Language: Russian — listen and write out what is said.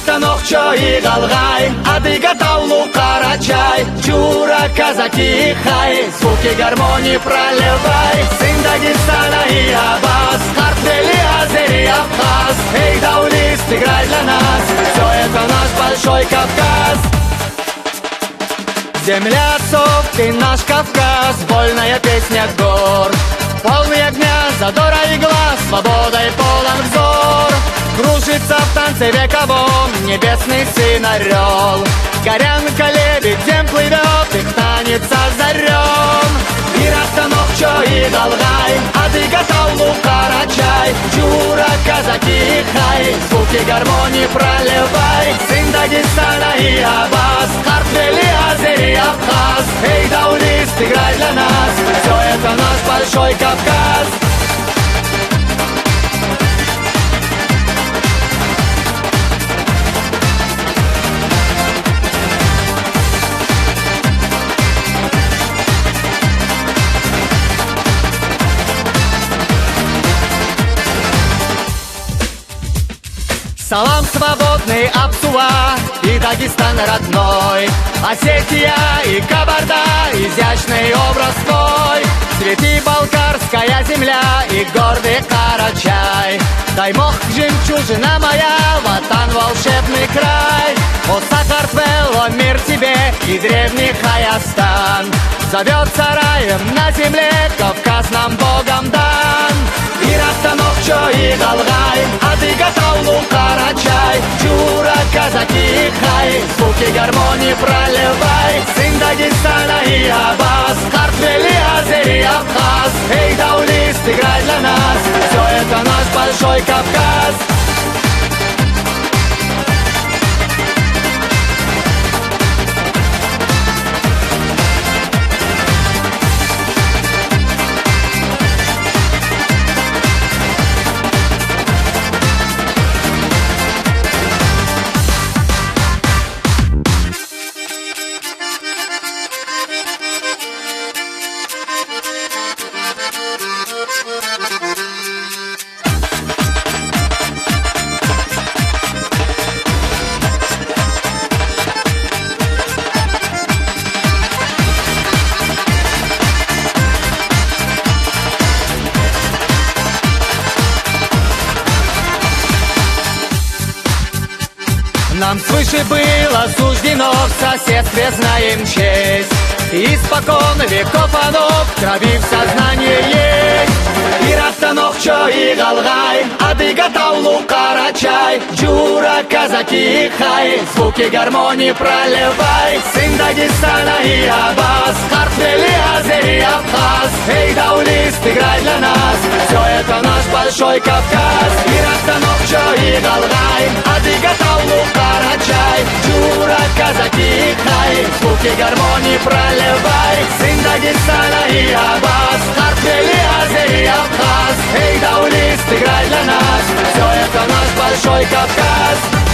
Станокчо и Галгай, а ты готов лукарачай. Чура, казаки, хай, звуки гармонии проливай. Сын Дагестана и Абаз, Картвели, Азери, Абхаз. Эй, даулист, играй для нас, все это наш большой Кавказ. Земля отцов, ты наш Кавказ, вольная песня гор. Полный огня, задора и глаз, свободой полон взор. Кружится в танце вековом небесный сын орел. Горянка лебедем плывет, их танец озарен. И Станокчо и Галгай, а ты готов лукарачай. Чура, казаки, хай, звуки гармонии проливай. Сын Дагестана и Абаз, Картвели, Азери, Абхаз. Эй, даулист, играй для нас, все это наш большой Кавказ. Салам свободный Апсуа и Дагестан родной, Осетия и Кабарда, изящный образ твой. Цвети балкарская земля и гордый Карачай. Дай мох, жемчужина моя, Ватан волшебный край. О, Сахартвел, о мир тебе и древний Хаястан. Зовется раем на земле, Кавказ нам Богом дан. И Станокчо и Галгай, а ты готов лукарачай. Чура, казаки, хай, звуки гармонии проливай. Сын Дагестана и Абаз, Картвели, Азери, Абхаз. Эй, даулист, играй для нас, все это наш большой Кавказ. Нам свыше было суждено, в соседстве знаем честь. Испокон веков оно в крови в сознании есть. И Станокчо и Галгай, а ты готов лукарачай. Чура, казаки, хай, звуки гармонии проливай. Сын Дагестана и Абаз, Картвели, Азери, Абхаз. Эй, даулист, играй для нас, все это наш большой Кавказ. И Станокчо и Галгай, а ты готов лукарачай. Чура, казаки, хай, звуки гармонии проливай. Сын Дагестана и Абаз, Картвели, Азери, Абхаз. Эй, даулист, играй для нас, все это наш большой Кавказ.